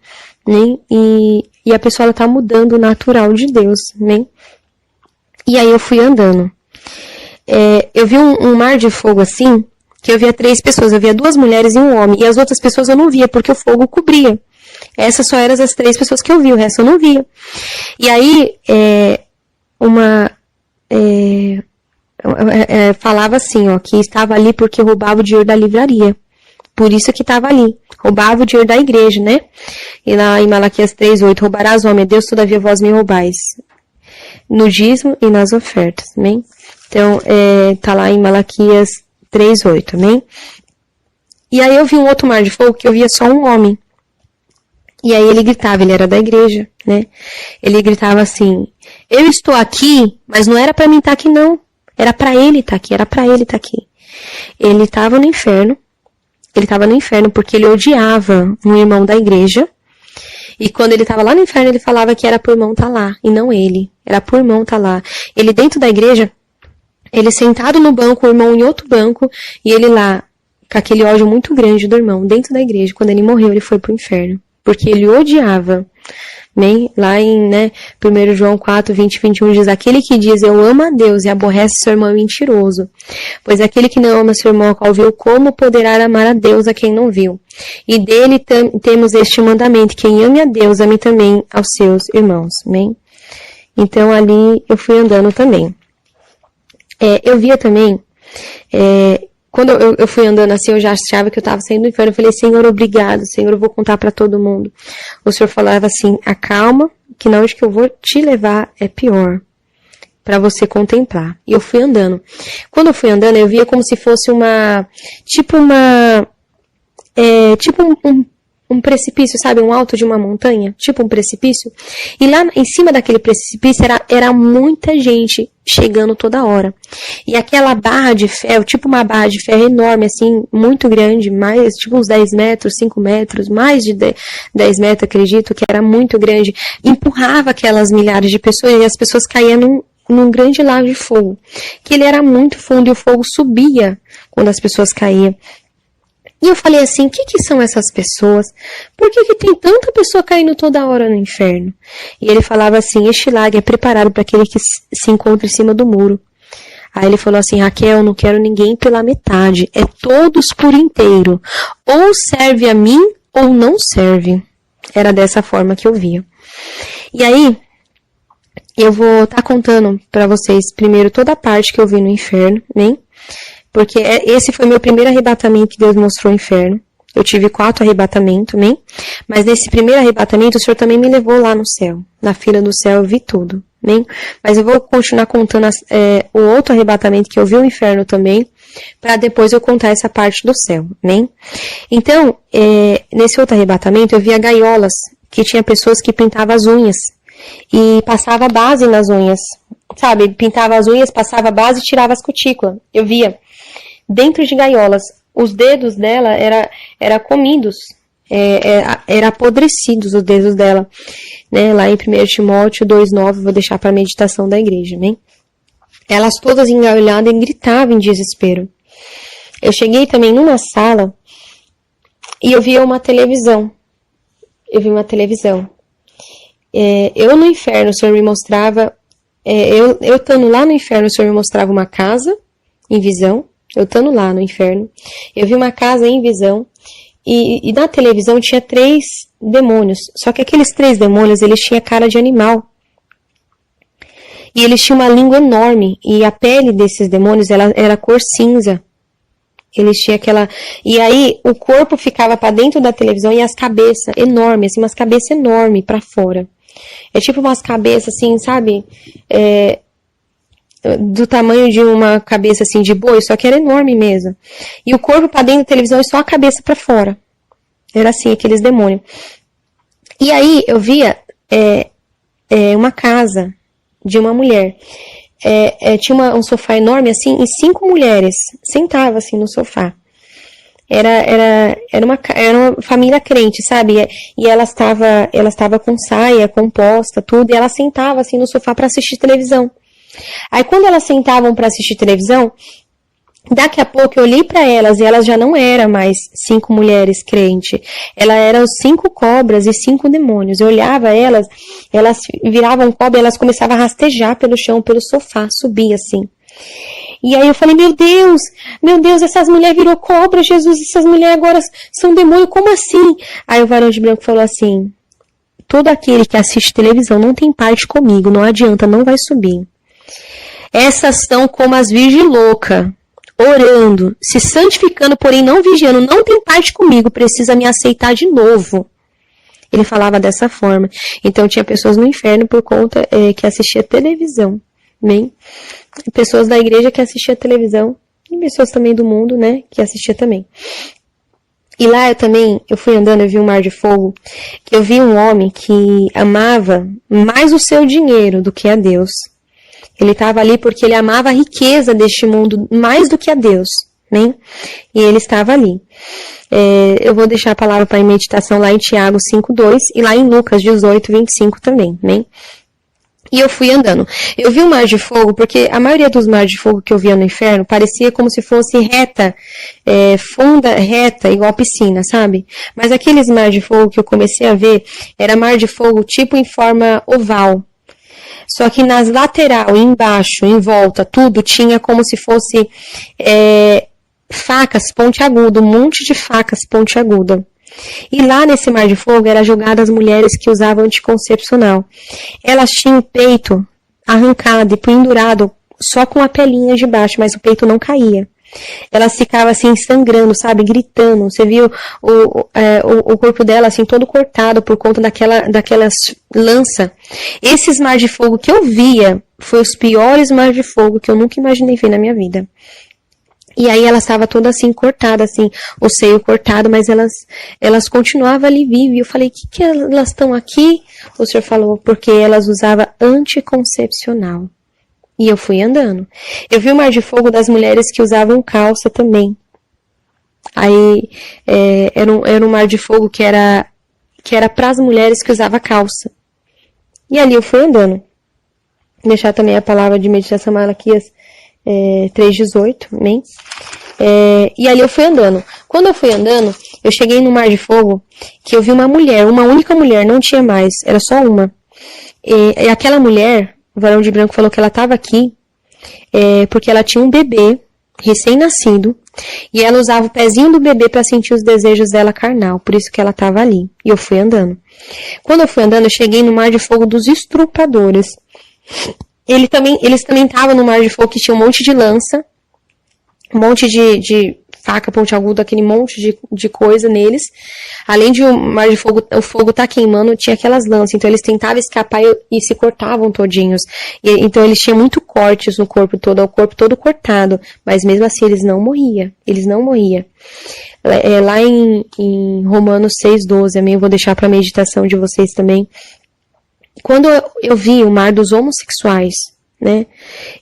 né? E a pessoa, ela tá mudando o natural de Deus, né? E aí eu fui andando. Eu vi um mar de fogo assim, que eu via 3 pessoas, eu via 2 mulheres e um homem, e as outras pessoas eu não via, porque o fogo cobria. Essas só eram as 3 pessoas que eu vi, o resto eu não via. E aí, falava assim, ó, que estava ali porque roubava o dinheiro da livraria. Por isso que estava ali. Roubava o dinheiro da igreja, né? E lá em Malaquias 3:8, roubarás, homem, Deus, todavia vós me roubais. No dízimo e nas ofertas, amém? Então, tá lá em Malaquias 3:8, amém? E aí eu vi um outro mar de fogo que eu via só um homem. E aí ele gritava, ele era da igreja, né? Ele gritava assim, eu estou aqui, mas não era para mim estar aqui não. Era para ele estar aqui, Ele estava no inferno. Porque ele odiava um irmão da igreja. E quando ele estava lá no inferno, ele falava que era pro irmão estar lá, e não ele. Era pro irmão estar lá. Ele dentro da igreja, ele sentado no banco, o irmão em outro banco, e ele lá, com aquele ódio muito grande do irmão, dentro da igreja. Quando ele morreu, ele foi pro inferno. Porque ele odiava. Bem, lá em 1 João 4:20-21 diz, aquele que diz eu amo a Deus e aborrece seu irmão é mentiroso, pois aquele que não ama seu irmão ao qual viu, como poderá amar a Deus a quem não viu? E dele temos este mandamento, quem ame a Deus, ame também aos seus irmãos. Bem? Então ali eu fui andando também. Eu via também, quando eu fui andando assim, eu já achava que eu estava saindo do inferno. Eu falei, Senhor, obrigado, Senhor, eu vou contar para todo mundo. O Senhor falava assim, acalma, que na onde que eu vou te levar é pior, para você contemplar. E eu fui andando. Quando eu fui andando, eu via como se fosse um precipício, sabe? Um alto de uma montanha, tipo um precipício. E lá em cima daquele precipício era muita gente chegando toda hora. E aquela barra de ferro, tipo uma barra de ferro enorme, assim, muito grande, mais, tipo uns 10 metros, 5 metros, mais de 10 metros, acredito, que era muito grande, empurrava aquelas milhares de pessoas e as pessoas caíam num grande lago de fogo. Que ele era muito fundo e o fogo subia quando as pessoas caíam. E eu falei assim, o que são essas pessoas? Por que tem tanta pessoa caindo toda hora no inferno? E ele falava assim, este lago é preparado para aquele que se encontra em cima do muro. Aí ele falou assim, Raquel, não quero ninguém pela metade, é todos por inteiro. Ou serve a mim, ou não serve. Era dessa forma que eu via. E aí, eu vou estar contando para vocês primeiro toda a parte que eu vi no inferno, né? Porque esse foi meu primeiro arrebatamento que Deus mostrou o inferno. Eu tive 4 arrebatamentos, né? Mas nesse primeiro arrebatamento, o Senhor também me levou lá no céu. Na fila do céu eu vi tudo, né? Mas eu vou continuar contando o outro arrebatamento que eu vi o inferno também, para depois eu contar essa parte do céu, né? Então, nesse outro arrebatamento, eu via gaiolas, que tinha pessoas que pintavam as unhas, e passava base nas unhas, sabe? Pintava as unhas, passava base e tirava as cutículas. Eu via dentro de gaiolas. Os dedos dela era comidos, era apodrecidos os dedos dela, né? Lá em 1 Timóteo 2,9, vou deixar para a meditação da igreja, né? Elas todas engaioladas e gritavam em desespero. Eu cheguei também numa sala e eu via uma televisão. Eu no inferno, o Senhor me mostrava, eu estando lá no inferno, o Senhor me mostrava uma casa em visão. Eu estando lá no inferno, eu vi uma casa em visão, e na televisão tinha 3 demônios. Só que aqueles 3 demônios, eles tinham cara de animal. E eles tinham uma língua enorme, e a pele desses demônios era cor cinza. Eles tinham aquela... E aí, o corpo ficava para dentro da televisão, e as cabeças enormes, assim, umas cabeças enormes para fora. É tipo umas cabeças assim, sabe? Do tamanho de uma cabeça assim de boi, só que era enorme mesmo. E o corpo para dentro da televisão e só a cabeça para fora. Era assim, aqueles demônios. E aí eu via uma casa de uma mulher. Tinha um sofá enorme assim, e 5 mulheres sentavam assim no sofá. Era uma família crente, sabe? E ela estava com saia, composta, tudo, e ela sentava assim no sofá para assistir televisão. Aí quando elas sentavam para assistir televisão, daqui a pouco eu olhei para elas e elas já não eram mais 5 mulheres crentes. Elas eram 5 cobras e 5 demônios. Eu olhava elas viravam cobra e elas começavam a rastejar pelo chão, pelo sofá, subir assim. E aí eu falei, meu Deus, essas mulheres virou cobra, Jesus, essas mulheres agora são demônio, como assim? Aí o varão de branco falou assim, todo aquele que assiste televisão não tem parte comigo, não adianta, não vai subir. Essas são como as virgens loucas, orando, se santificando, porém não vigiando, não tem parte comigo, precisa me aceitar de novo. Ele falava dessa forma. Então tinha pessoas no inferno por conta que assistia televisão, né? Pessoas da igreja que assistia televisão, e pessoas também do mundo, né, que assistia também. E lá eu fui andando, eu vi um mar de fogo, que eu vi um homem que amava mais o seu dinheiro do que a Deus. Ele estava ali porque ele amava a riqueza deste mundo mais do que a Deus, né? E ele estava ali. Eu vou deixar a palavra para a meditação lá em Tiago 5:2 e lá em Lucas 18:25 também, né? E eu fui andando. Eu vi um mar de fogo, porque a maioria dos mares de fogo que eu via no inferno parecia como se fosse reta, funda, reta, igual piscina, sabe? Mas aqueles mar de fogo que eu comecei a ver, era mar de fogo tipo em forma oval. Só que nas lateral, embaixo, em volta, tudo tinha como se fosse facas pontiagudas, um monte de facas pontiagudas. E lá nesse mar de fogo era jogada as mulheres que usavam anticoncepcional. Elas tinham o peito arrancado e pendurado só com a pelinha de baixo, mas o peito não caía. Elas ficavam assim sangrando, sabe, gritando. Você viu o corpo dela assim todo cortado por conta daquelas lança. Esses mar de fogo que eu via foi os piores mar de fogo que eu nunca imaginei ver na minha vida. E aí ela estava toda assim, cortada, assim, o seio cortado, mas elas continuavam ali vivas. E eu falei, que elas estão aqui? O senhor falou, porque elas usavam anticoncepcional. E eu fui andando. Eu vi o mar de fogo das mulheres que usavam calça também. Aí, era um mar de fogo que era para as mulheres que usavam calça. E ali eu fui andando. Vou deixar também a palavra de meditação Malaquias 3:18, amém? E ali eu fui andando. Quando eu fui andando, eu cheguei no mar de fogo, que eu vi uma mulher, uma única mulher, não tinha mais, era só uma. E aquela mulher, o varão de branco falou que ela estava aqui, porque ela tinha um bebê, recém-nascido, e ela usava o pezinho do bebê para sentir os desejos dela carnal, por isso que ela estava ali. E eu fui andando. Quando eu fui andando, eu cheguei no Mar de Fogo dos Estrupadores. Eles também estavam no Mar de Fogo que tinha um monte de lança, um monte de faca pontiaguda, aquele monte de coisa neles. Além de o Mar de Fogo, o fogo tá queimando, tinha aquelas lanças. Então eles tentavam escapar e se cortavam todinhos. Então eles tinham muito cortes no corpo todo, o corpo todo cortado. Mas mesmo assim eles não morriam. Eles não morriam. Lá em Romanos 6,12, eu vou deixar para meditação de vocês também. Quando eu vi o mar dos homossexuais, né?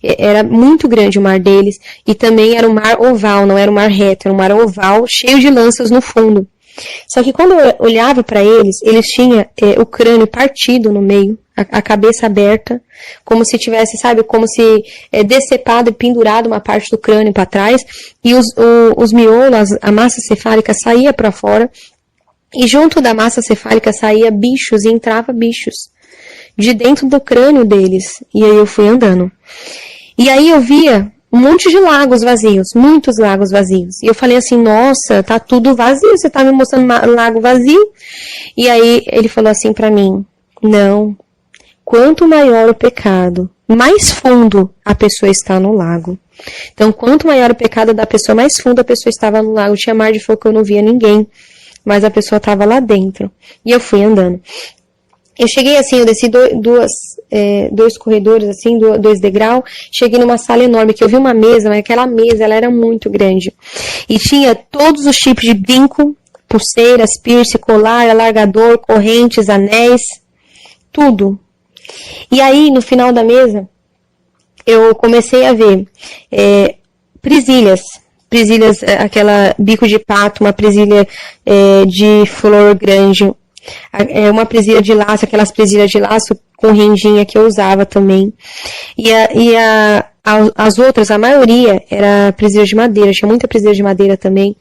Era muito grande o mar deles, e também era um mar oval, não era um mar reto, era um mar oval, cheio de lanças no fundo. Só que quando eu olhava para eles tinham o crânio partido no meio, a cabeça aberta, como se tivesse, sabe, como se decepado e pendurado uma parte do crânio para trás, e os miolos, a massa cefálica saía para fora, e junto da massa cefálica saía bichos, e entrava bichos de dentro do crânio deles. E aí eu fui andando. E aí eu via um monte de lagos vazios, muitos lagos vazios. E eu falei assim, nossa, tá tudo vazio, você tá me mostrando um lago vazio? E aí ele falou assim pra mim, não, quanto maior o pecado, mais fundo a pessoa está no lago. Então, quanto maior o pecado da pessoa, mais fundo a pessoa estava no lago. Tinha mar de fogo, eu não via ninguém, mas a pessoa estava lá dentro. E eu fui andando. Eu cheguei assim, eu desci dois corredores, assim, 2 degraus, cheguei numa sala enorme, que eu vi uma mesa, mas aquela mesa, ela era muito grande. E tinha todos os tipos de brinco, pulseiras, piercing, colar, alargador, correntes, anéis, tudo. E aí, no final da mesa, eu comecei a ver presilhas, aquela bico de pato, uma presilha de flor grande, uma presilha de laço, aquelas presilhas de laço com rendinha que eu usava também. As outras, a maioria, era presilha de madeira. Tinha muita presilha de madeira também.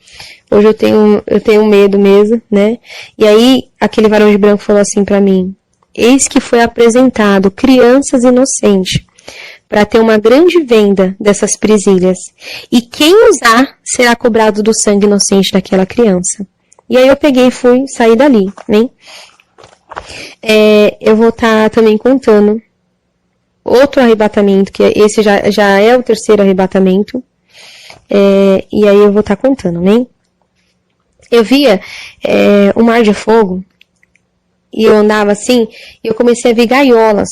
Hoje eu tenho medo mesmo, né? E aí, aquele varão de branco falou assim pra mim, eis que foi apresentado crianças inocentes, para ter uma grande venda dessas presilhas. E quem usar será cobrado do sangue inocente daquela criança. E aí eu peguei e fui sair dali, né? Eu vou estar também contando outro arrebatamento, que esse já é o 3º arrebatamento. E aí eu vou estar contando, né? Eu via o mar de fogo, e eu andava assim, e eu comecei a ver gaiolas.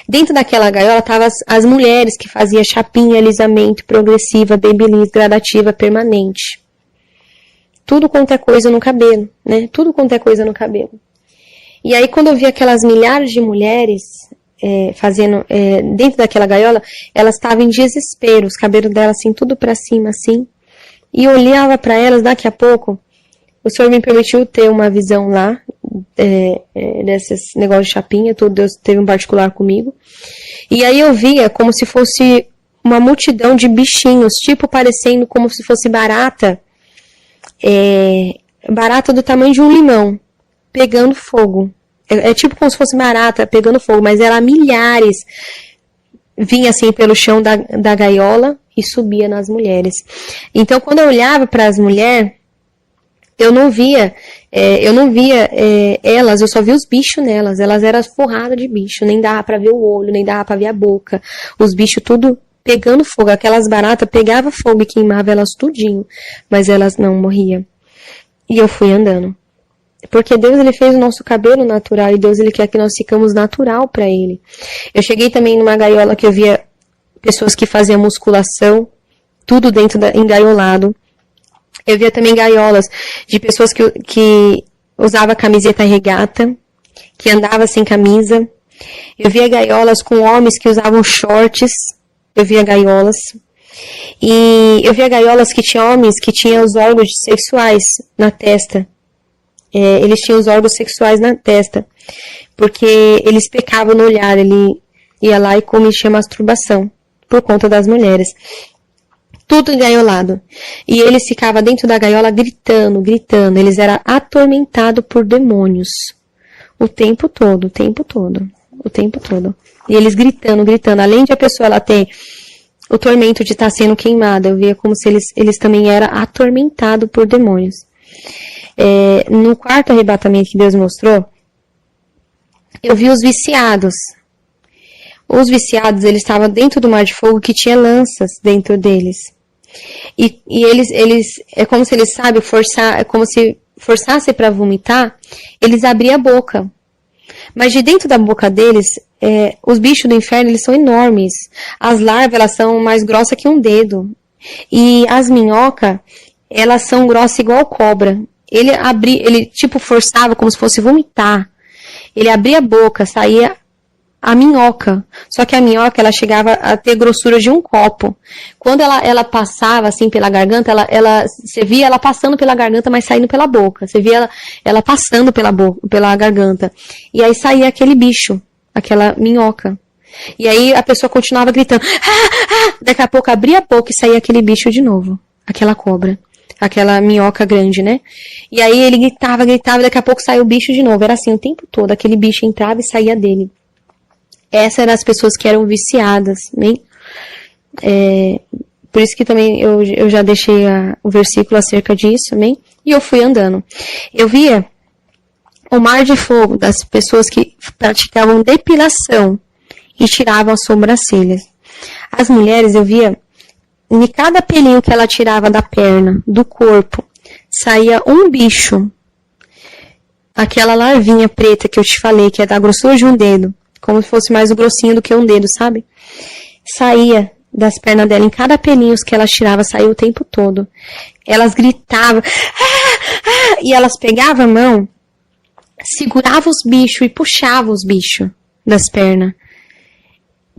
Dentro daquela gaiola estavam as mulheres que faziam chapinha, alisamento, progressiva, babyliss, gradativa, permanente. Tudo quanto é coisa no cabelo, né? Tudo quanto é coisa no cabelo. E aí, quando eu vi aquelas milhares de mulheres fazendo dentro daquela gaiola, elas estavam em desespero, os cabelos delas assim, tudo pra cima, assim. E eu olhava pra elas, daqui a pouco, o Senhor me permitiu ter uma visão lá, desses negócios de chapinha, Deus teve um particular comigo. E aí eu via como se fosse uma multidão de bichinhos, tipo parecendo como se fosse barata, barata do tamanho de um limão, pegando fogo. Tipo como se fosse barata pegando fogo, mas era milhares. Vinha assim pelo chão da gaiola e subia nas mulheres. Então, quando eu olhava para as mulheres, eu não via elas, eu só via os bichos nelas. Elas eram forradas de bicho, nem dava para ver o olho, nem dava para ver a boca. Os bichos tudo pegando fogo. Aquelas baratas pegavam fogo e queimava elas tudinho, mas elas não morriam. E eu fui andando. Porque Deus, ele fez o nosso cabelo natural, e Deus, ele quer que nós ficamos natural para ele. Eu cheguei também numa gaiola que eu via pessoas que faziam musculação, tudo dentro engaiolado. Eu via também gaiolas de pessoas que usavam camiseta regata, que andavam sem camisa. Eu via gaiolas com homens que usavam shorts. Eu via gaiolas. E eu via gaiolas que tinham homens que tinham os órgãos sexuais na testa. Eles tinham os órgãos sexuais na testa. Porque eles pecavam no olhar. Ele ia lá e cometia masturbação por conta das mulheres. Tudo engaiolado. E eles ficavam dentro da gaiola gritando. Eles eram atormentados por demônios. O tempo todo. E eles gritando. Além de a pessoa ela ter o tormento de estar sendo queimada. Eu via como se eles também eram atormentados por demônios. No quarto arrebatamento que Deus mostrou, eu vi os viciados. Os viciados, eles estavam dentro do mar de fogo que tinha lanças dentro deles. E eles, é como se eles, sabe, é como se forçasse para vomitar, eles abriam a boca. Mas de dentro da boca deles, os bichos do inferno, eles são enormes. As larvas, elas são mais grossas que um dedo. E as minhocas, elas são grossas igual cobra. Ele tipo forçava como se fosse vomitar. Ele abria a boca, saía a minhoca. Só que a minhoca, ela chegava a ter grossura de um copo. Quando ela passava, assim, pela garganta, você via ela passando pela garganta, mas saindo pela boca. Você via ela passando pela garganta. E aí saía aquele bicho, aquela minhoca. E aí a pessoa continuava gritando. Daqui a pouco abria a boca e saía aquele bicho de novo. Aquela cobra. Aquela minhoca grande, né? E aí ele gritava, daqui a pouco saiu o bicho de novo. Era assim o tempo todo. Aquele bicho entrava e saía dele. Essas eram as pessoas que eram viciadas, né? Por isso que também eu já deixei o versículo acerca disso, né? E eu fui andando. Eu via o mar de fogo das pessoas que praticavam depilação e tiravam as sobrancelhas. As mulheres, eu via, em cada pelinho que ela tirava da perna, do corpo, saía um bicho. Aquela larvinha preta que eu te falei, que é da grossura de um dedo. Como se fosse mais grossinho do que um dedo, sabe? Saía das pernas dela, em cada pelinho que ela tirava, saía o tempo todo. Elas gritavam, e elas pegavam a mão, seguravam os bichos e puxavam os bichos das pernas.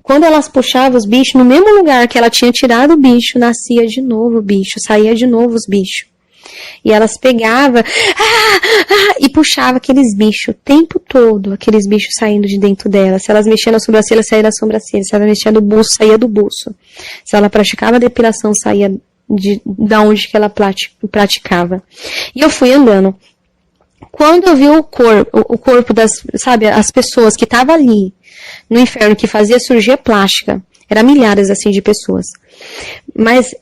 Quando elas puxavam os bichos, no mesmo lugar que ela tinha tirado o bicho, nascia de novo o bicho, saía de novo os bichos. E elas pegavam e puxavam aqueles bichos o tempo todo, aqueles bichos saindo de dentro dela. Se elas mexiam na sobrancelha, saía da sobrancelha. Se ela mexia no buço, saía do buço. Se ela praticava depilação, saía da onde que ela praticava. E eu fui andando. Quando eu vi o corpo das, sabe, as pessoas que estavam ali no inferno, que fazia cirurgia plástica, eram milhares assim de pessoas. Mas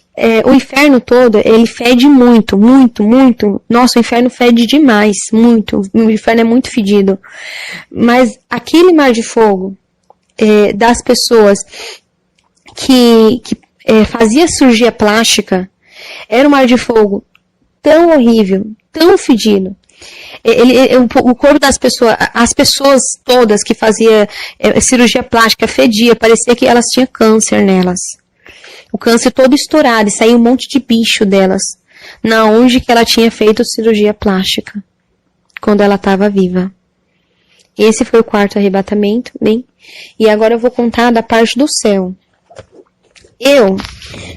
o inferno todo, ele fede muito, muito, muito. Nossa, o inferno fede demais, muito. O inferno é muito fedido. Mas aquele mar de fogo das pessoas que fazia cirurgia plástica, era um mar de fogo tão horrível, tão fedido. O corpo das pessoas, as pessoas todas que faziam cirurgia plástica fedia, parecia que elas tinham câncer nelas. O câncer todo estourado, e saiu um monte de bicho delas, na onde que ela tinha feito cirurgia plástica, quando ela estava viva. Esse foi o quarto arrebatamento, bem? E agora eu vou contar da parte do céu.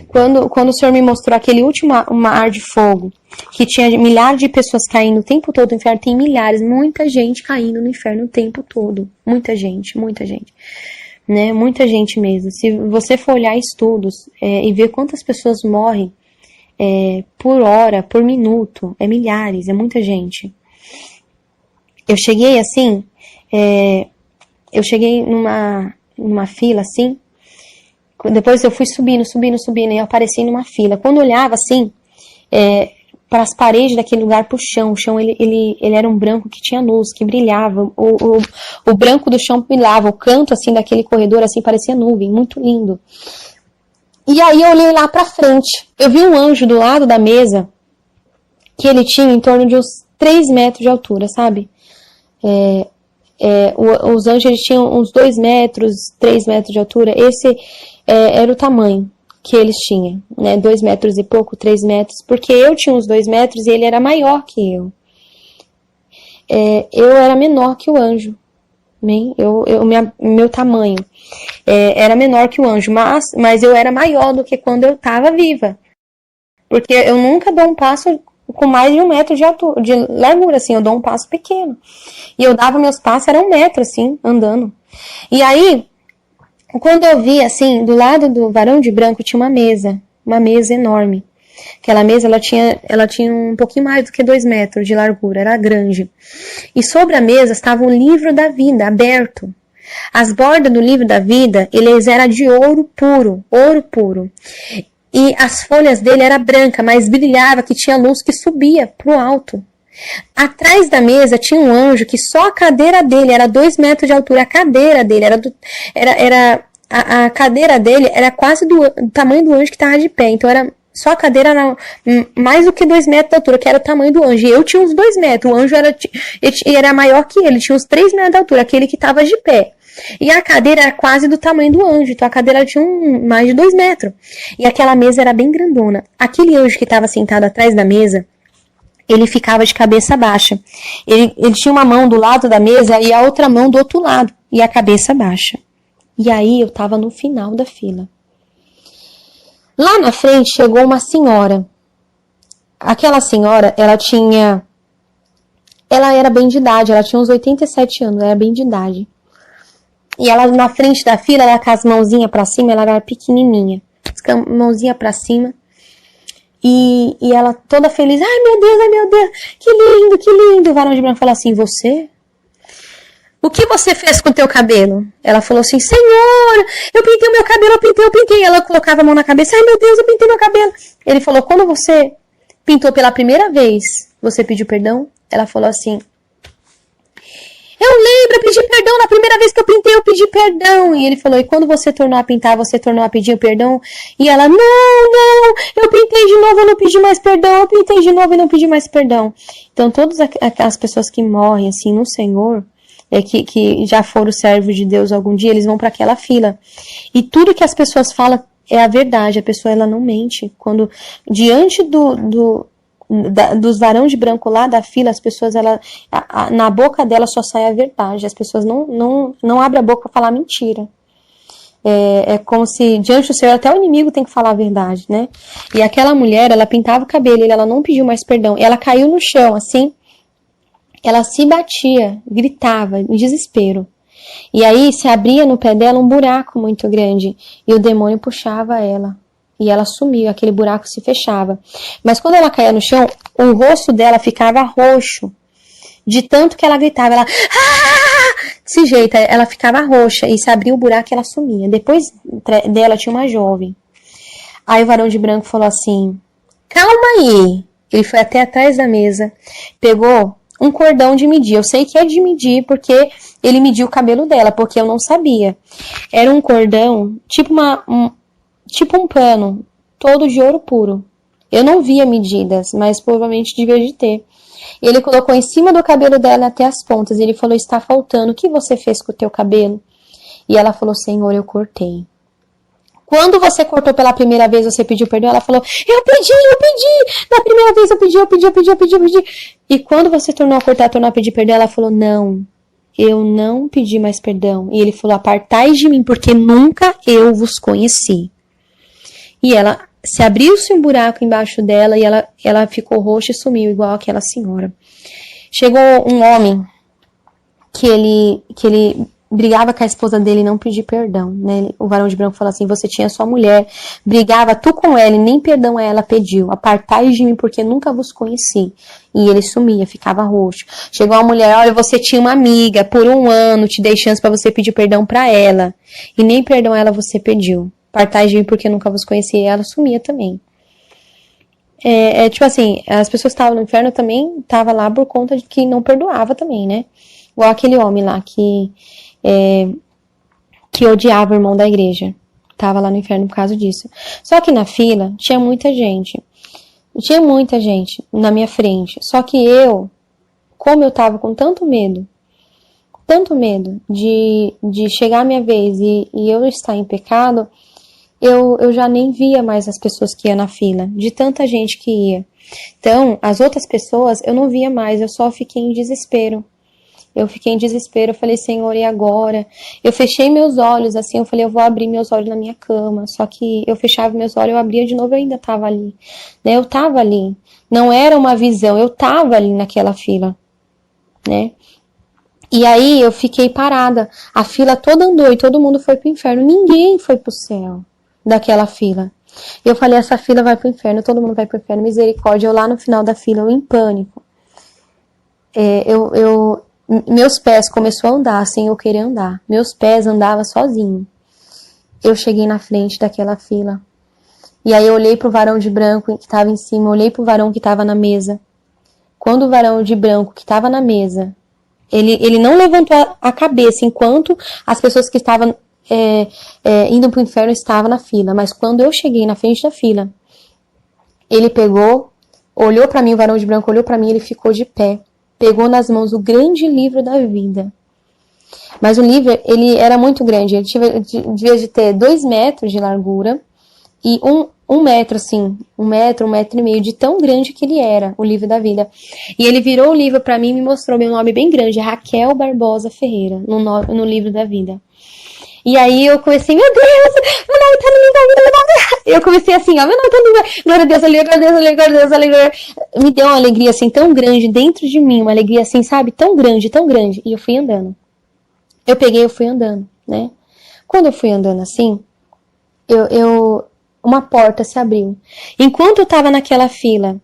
Quando o Senhor me mostrou aquele último mar de fogo, que tinha milhares de pessoas caindo o tempo todo no inferno, tem milhares, muita gente caindo no inferno o tempo todo. Muita gente, muita gente. Né? Muita gente mesmo. Se você for olhar estudos e ver quantas pessoas morrem por hora, por minuto, é milhares, é muita gente. Eu cheguei assim, eu cheguei numa fila assim, depois eu fui subindo, e eu apareci numa fila. Quando eu olhava assim, para as paredes daquele lugar, pro chão, o chão ele era um branco que tinha luz, que brilhava, o branco do chão brilhava, o canto assim daquele corredor assim parecia nuvem, muito lindo. E aí eu olhei lá pra frente, eu vi um anjo do lado da mesa, que ele tinha em torno de uns 3 metros de altura, sabe? Os anjos eles tinham uns 2 metros, 3 metros de altura, esse era o tamanho que eles tinham, né, 2 metros e pouco, 3 metros, porque eu tinha uns 2 metros e ele era maior que eu. Eu era menor que o anjo, né? Meu tamanho era menor que o anjo, mas eu era maior do que quando eu estava viva, porque eu nunca dou um passo com mais de 1 metro de altura, de largura, assim, eu dou um passo pequeno, e eu dava meus passos, era 1 metro, assim, andando. E aí, quando eu vi, assim, do lado do varão de branco tinha uma mesa enorme. Aquela mesa, ela tinha um pouquinho mais do que 2 metros de largura, era grande. E sobre a mesa estava o livro da vida, aberto. As bordas do livro da vida, eles eram de ouro puro, ouro puro. E as folhas dele era branca, mas brilhava, que tinha luz que subia pro alto. Atrás da mesa tinha um anjo que só a cadeira dele era 2 metros de altura. A cadeira dele a cadeira dele era quase do tamanho do anjo que estava de pé. Então só a cadeira era mais do que 2 metros de altura, que era o tamanho do anjo. E eu tinha uns 2 metros. O anjo era maior que ele, tinha uns 3 metros de altura, aquele que estava de pé. E a cadeira era quase do tamanho do anjo, então a cadeira tinha mais de 2 metros. E aquela mesa era bem grandona. Aquele anjo que estava sentado atrás da mesa, ele ficava de cabeça baixa. Ele tinha uma mão do lado da mesa e a outra mão do outro lado, e a cabeça baixa. E aí eu estava no final da fila. Lá na frente chegou uma senhora. Aquela senhora, ela era bem de idade, ela tinha uns 87 anos, ela era bem de idade. E ela na frente da fila, ela com as mãozinhas pra cima, ela era pequenininha. Com a mãozinha pra cima. E ela toda feliz. Ai, meu Deus, que lindo, que lindo. O varão de branco falou assim, você? O que você fez com o teu cabelo? Ela falou assim, Senhor, eu pintei o meu cabelo, eu pintei. Ela colocava a mão na cabeça, ai meu Deus, eu pintei meu cabelo. Ele falou, quando você pintou pela primeira vez, você pediu perdão? Ela falou assim, eu lembro, eu pedi perdão na primeira vez que eu pintei, eu pedi perdão. E ele falou, e quando você tornou a pintar, você tornou a pedir perdão? E ela, não, eu pintei de novo, eu não pedi mais perdão, eu pintei de novo e não pedi mais perdão. Então, todas as pessoas que morrem, assim, no Senhor, que já foram servos de Deus algum dia, eles vão para aquela fila. E tudo que as pessoas falam é a verdade, a pessoa, ela não mente. Quando, diante dos varão de branco lá da fila, as pessoas, na boca dela só sai a verdade. As pessoas não abrem a boca para falar mentira. É como se, diante do Senhor, até o inimigo tem que falar a verdade, né? E aquela mulher, ela pintava o cabelo, ela não pediu mais perdão. Ela caiu no chão, assim, ela se batia, gritava, em desespero. E aí, se abria no pé dela um buraco muito grande, e o demônio puxava ela. E ela sumiu, aquele buraco se fechava. Mas quando ela caía no chão, o rosto dela ficava roxo. De tanto que ela gritava, ela... Desse jeito, ela ficava roxa. E se abria o buraco, ela sumia. Depois dela tinha uma jovem. Aí o varão de branco falou assim, calma aí. Ele foi até atrás da mesa, pegou um cordão de medir. Eu sei que é de medir, porque ele mediu o cabelo dela, porque eu não sabia. Era um cordão, tipo um pano, todo de ouro puro. Eu não via medidas, mas provavelmente devia de ter. Ele colocou em cima do cabelo dela até as pontas. Ele falou, está faltando, o que você fez com o teu cabelo? E ela falou, Senhor, eu cortei. Quando você cortou pela primeira vez, você pediu perdão? Ela falou, eu pedi. Na primeira vez eu pedi. E quando você tornou a cortar, tornou a pedir perdão, ela falou, não, eu não pedi mais perdão. E ele falou, apartai de mim, porque nunca eu vos conheci. E ela, se abriu-se um buraco embaixo dela e ela ficou roxa e sumiu, igual aquela senhora. Chegou um homem que ele brigava com a esposa dele e não pediu perdão, né? O varão de branco falou assim, você tinha sua mulher, brigava tu com ela e nem perdão a ela pediu. Apartai de mim porque nunca vos conheci. E ele sumia, ficava roxo. Chegou uma mulher, olha, você tinha uma amiga, por 1 ano te dei chance para você pedir perdão para ela. E nem perdão a ela você pediu. Apartai de mim porque nunca vos conheci. E ela sumia também. Tipo assim, as pessoas que estavam no inferno também estavam lá por conta de que não perdoava também, né? Igual aquele homem lá que odiava o irmão da igreja. Tava lá no inferno por causa disso. Só que na fila tinha muita gente. Tinha muita gente na minha frente. Só que como eu tava com tanto medo de chegar a minha vez e eu estar em pecado, eu já nem via mais as pessoas que iam na fila, de tanta gente que ia. Então, as outras pessoas eu não via mais, eu só fiquei em desespero. Eu falei, Senhor, e agora? Eu fechei meus olhos, assim, eu falei, eu vou abrir meus olhos na minha cama. Só que eu fechava meus olhos, eu abria de novo, eu ainda tava ali. Né? Eu tava ali. Não era uma visão, eu tava ali naquela fila. Né? E aí eu fiquei parada. A fila toda andou e todo mundo foi pro inferno. Ninguém foi pro céu daquela fila. Eu falei, essa fila vai pro inferno, todo mundo vai pro inferno, misericórdia. Eu lá no final da fila, eu em pânico. meus pés começou a andar sem eu querer andar. Meus pés andavam sozinho. Eu cheguei na frente daquela fila. E aí eu olhei pro varão de branco que estava em cima, olhei pro varão que estava na mesa. Quando o varão de branco que estava na mesa, ele não levantou a cabeça enquanto as pessoas que estavam indo pro inferno estavam na fila. Mas quando eu cheguei na frente da fila, ele pegou, olhou para mim, o varão de branco olhou para mim, ele ficou de pé. Pegou nas mãos o grande livro da vida. Mas o livro, ele era muito grande. Ele devia de ter 2 metros de largura e um metro, assim, 1 metro e meio de tão grande que ele era, o livro da vida. E ele virou o livro pra mim e me mostrou meu nome bem grande, Raquel Barbosa Ferreira, no livro da vida. E aí eu comecei, meu Deus, meu nome tá no livro da vida. Eu comecei assim, ó, meu nome tá no livro da vida. Glória a Deus, glória a Deus, glória a Deus, glória a Deus. Me deu uma alegria assim tão grande dentro de mim, uma alegria assim, sabe, tão grande, tão grande. E eu fui andando. Eu fui andando, né? Quando eu fui andando assim, uma porta se abriu. Enquanto eu tava naquela fila,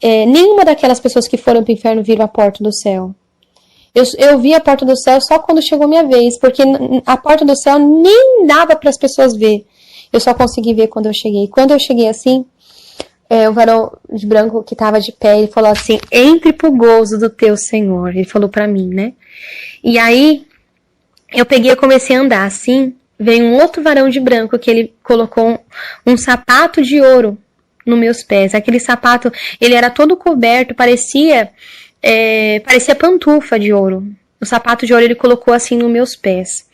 nenhuma daquelas pessoas que foram pro inferno viram a porta do céu. Eu vi a porta do céu só quando chegou minha vez, porque a porta do céu nem dava para as pessoas ver. Eu só consegui ver quando eu cheguei. Quando eu cheguei assim, o varão de branco que tava de pé, ele falou assim, entre pro gozo do teu Senhor. Ele falou pra mim, né? E aí, eu peguei e comecei a andar assim, veio um outro varão de branco que ele colocou um sapato de ouro nos meus pés. Aquele sapato, ele era todo coberto, parecia pantufa de ouro. O sapato de ouro ele colocou assim nos meus pés.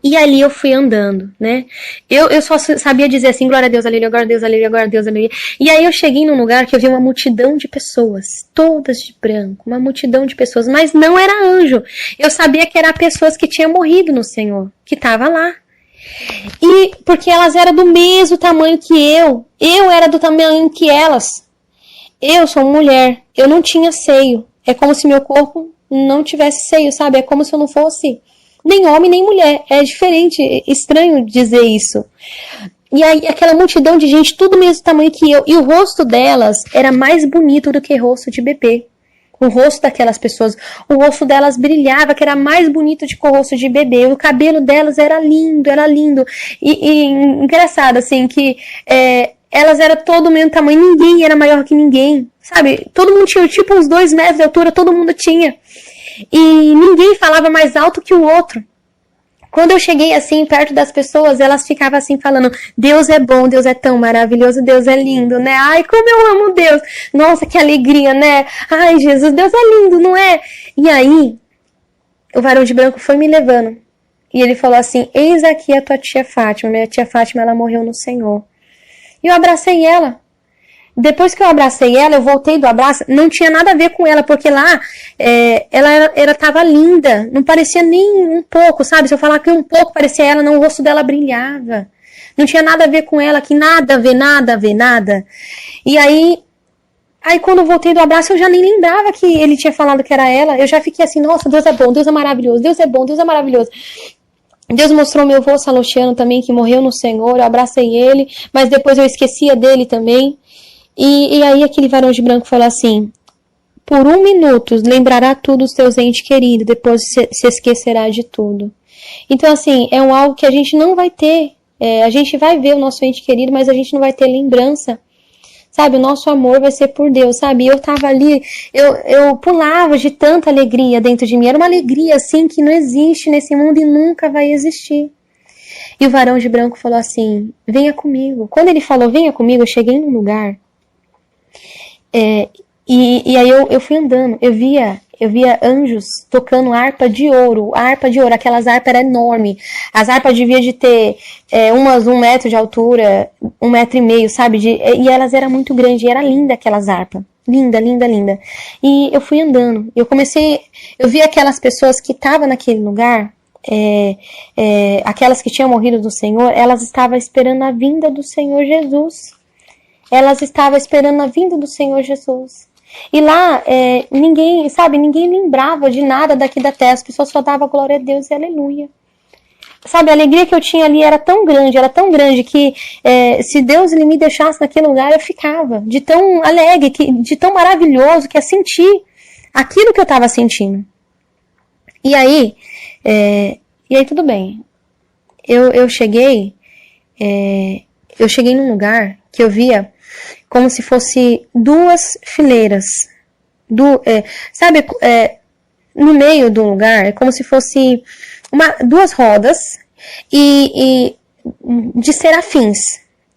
E ali eu fui andando, né? Eu só sabia dizer assim, glória a Deus, aleluia, glória a Deus, aleluia, glória a Deus, aleluia. E aí eu cheguei num lugar que eu vi uma multidão de pessoas, todas de branco, uma multidão de pessoas, mas não era anjo. Eu sabia que eram pessoas que tinham morrido no Senhor, que estavam lá. E porque elas eram do mesmo tamanho que eu era do tamanho que elas. Eu sou mulher, eu não tinha seio. É como se meu corpo não tivesse seio, sabe? É como se eu não fosse nem homem, nem mulher. É diferente, é estranho dizer isso. E aí, aquela multidão de gente, tudo do mesmo tamanho que eu. E o rosto delas era mais bonito do que rosto de bebê. O rosto daquelas pessoas, o rosto delas brilhava, que era mais bonito do que o rosto de bebê. O cabelo delas era lindo, era lindo. E engraçado, assim, que elas eram todo do mesmo tamanho, ninguém era maior que ninguém, sabe? Todo mundo tinha tipo uns 2 metros de altura, todo mundo tinha. E ninguém falava mais alto que o outro. Quando eu cheguei assim, perto das pessoas, elas ficavam assim falando, Deus é bom, Deus é tão maravilhoso, Deus é lindo, né? Ai, como eu amo Deus! Nossa, que alegria, né? Ai, Jesus, Deus é lindo, não é? E aí, o varão de branco foi me levando. E ele falou assim, eis aqui a tua tia Fátima. Minha tia Fátima, ela morreu no Senhor. E eu abracei ela. Depois que eu abracei ela, eu voltei do abraço, não tinha nada a ver com ela, porque lá ela tava linda, não parecia nem um pouco, sabe? Se eu falar que um pouco parecia ela, não, o rosto dela brilhava. Não tinha nada a ver com ela, que nada a ver, nada a ver, nada. E aí quando eu voltei do abraço, eu já nem lembrava que ele tinha falado que era ela. Eu já fiquei assim, nossa, Deus é bom, Deus é maravilhoso, Deus é bom, Deus é maravilhoso. Deus mostrou meu avô Salostiano também, que morreu no Senhor, eu abracei ele, mas depois eu esquecia dele também. E aí aquele varão de branco falou assim, por 1 minuto lembrará tudo os teus entes queridos, depois se esquecerá de tudo. Então assim, é algo que a gente não vai ter, a gente vai ver o nosso ente querido, mas a gente não vai ter lembrança, sabe? O nosso amor vai ser por Deus, sabe? Eu tava ali, eu pulava de tanta alegria dentro de mim, era uma alegria assim que não existe nesse mundo e nunca vai existir. E o varão de branco falou assim, venha comigo. Quando ele falou, venha comigo, eu cheguei num lugar. E aí eu fui andando, eu via anjos tocando harpa de ouro, aquelas harpas eram enormes, as harpas deviam de ter umas 1 metro de altura, 1,5 metro, sabe, e elas eram muito grandes, e era linda aquelas harpas, linda, linda, linda, e eu fui andando, eu vi aquelas pessoas que estavam naquele lugar, aquelas que tinham morrido do Senhor, elas estavam esperando a vinda do Senhor Jesus. Elas estavam esperando a vinda do Senhor Jesus. E lá, ninguém lembrava de nada daqui da terra. As pessoas só davam glória a Deus e aleluia. Sabe, a alegria que eu tinha ali era tão grande que se Deus ele me deixasse naquele lugar, eu ficava. De tão alegre, de tão maravilhoso que é sentir aquilo que eu estava sentindo. E aí tudo bem. Eu cheguei num lugar que eu via como se fosse duas fileiras. Sabe, no meio do lugar, é como se fosse duas rodas e de serafins.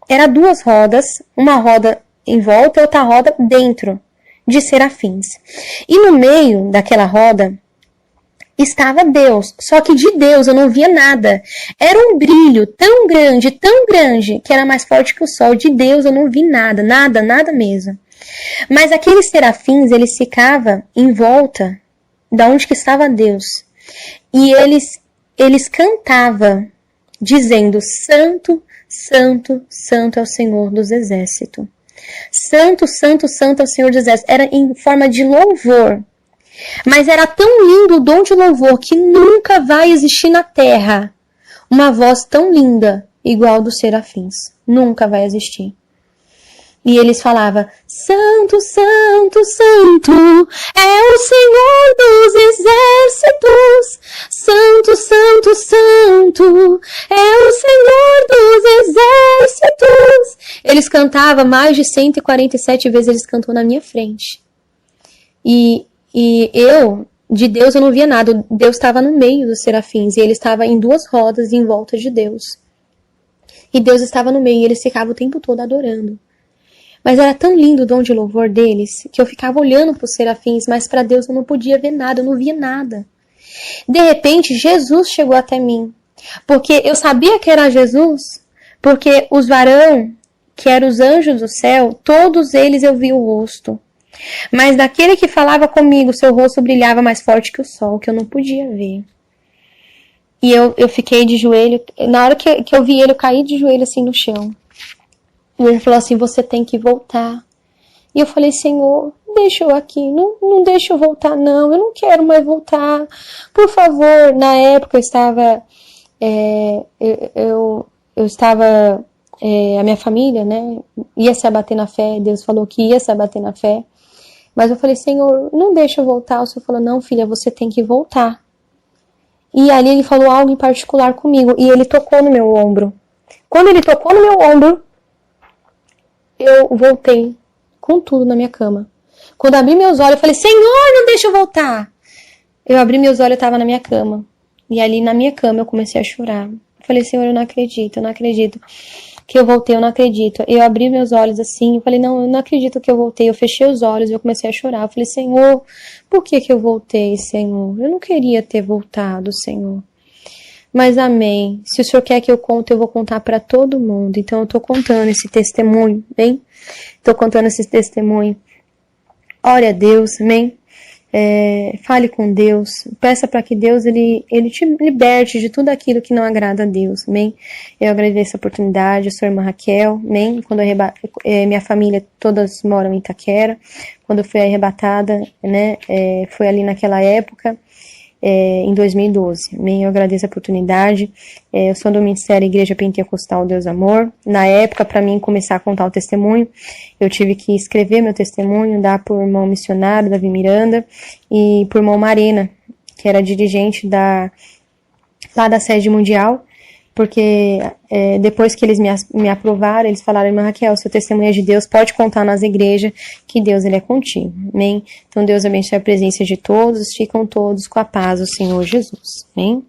Era duas rodas, uma roda em volta e outra roda dentro de serafins. E no meio daquela roda estava Deus, só que de Deus eu não via nada. Era um brilho tão grande, que era mais forte que o sol. De Deus eu não vi nada, nada mesmo. Mas aqueles serafins, eles ficavam em volta da onde que estava Deus. E eles cantavam, dizendo: Santo, Santo, Santo é o Senhor dos Exércitos. Santo, Santo, Santo é o Senhor dos Exércitos. Era em forma de louvor. Mas era tão lindo o dom de louvor que nunca vai existir na terra uma voz tão linda igual dos serafins. Nunca vai existir. E eles falavam: Santo, Santo, Santo é o Senhor dos Exércitos. Santo, Santo, Santo é o Senhor dos Exércitos. Eles cantavam mais de 147 vezes, eles cantou na minha frente. E de Deus eu não via nada. Deus estava no meio dos serafins e ele estava em duas rodas em volta de Deus. E Deus estava no meio e eles ficavam o tempo todo adorando. Mas era tão lindo o dom de louvor deles que eu ficava olhando para os serafins, mas para Deus eu não podia ver nada, eu não via nada. De repente, Jesus chegou até mim, porque eu sabia que era Jesus, porque os varão, que eram os anjos do céu, todos eles eu vi o rosto. Mas daquele que falava comigo, seu rosto brilhava mais forte que o sol, que eu não podia ver. E eu fiquei de joelho, na hora que eu vi ele, eu caí de joelho assim no chão. E ele falou assim: você tem que voltar. E eu falei: Senhor, deixa eu aqui, não deixa eu voltar não, eu não quero mais voltar, por favor. Na época eu estava, eu estava, a minha família, né, ia se abater na fé, Deus falou que ia se abater na fé, mas eu falei: Senhor, não deixa eu voltar. O Senhor falou: não, filha, você tem que voltar. E ali ele falou algo em particular comigo, e ele tocou no meu ombro. Quando ele tocou no meu ombro, eu voltei com tudo na minha cama. Quando eu abri meus olhos, eu falei: Senhor, não deixa eu voltar. Eu abri meus olhos, eu estava na minha cama. E ali na minha cama eu comecei a chorar. Eu falei: Senhor, eu não acredito que eu voltei, eu não acredito. Eu abri meus olhos assim, eu falei: não, eu não acredito que eu voltei. Eu fechei os olhos e eu comecei a chorar. Eu falei: Senhor, por que eu voltei, Senhor? Eu não queria ter voltado, Senhor. Mas amém. Se o Senhor quer que eu conte, eu vou contar para todo mundo. Então eu tô contando esse testemunho, bem? Tô contando esse testemunho. Ore a Deus, amém? Fale com Deus. Peça para que Deus ele te liberte de tudo aquilo que não agrada a Deus, amém? Eu agradeço a oportunidade. Eu sou a irmã Raquel, amém? Quando minha família todas moram em Itaquera. Quando eu fui arrebatada, né? Foi ali naquela época. Em 2012. Eu agradeço a oportunidade. Eu sou do Ministério Igreja Pentecostal Deus Amor. Na época, para mim começar a contar o testemunho, eu tive que escrever meu testemunho, dar por irmão missionário, Davi Miranda, e por irmão Marina, que era dirigente lá da sede mundial, porque depois que eles me aprovaram, eles falaram: irmã Raquel, seu testemunho é de Deus, pode contar nas igrejas, que Deus ele é contigo, amém? Então Deus abençoe a presença de todos, ficam todos com a paz do Senhor Jesus, amém?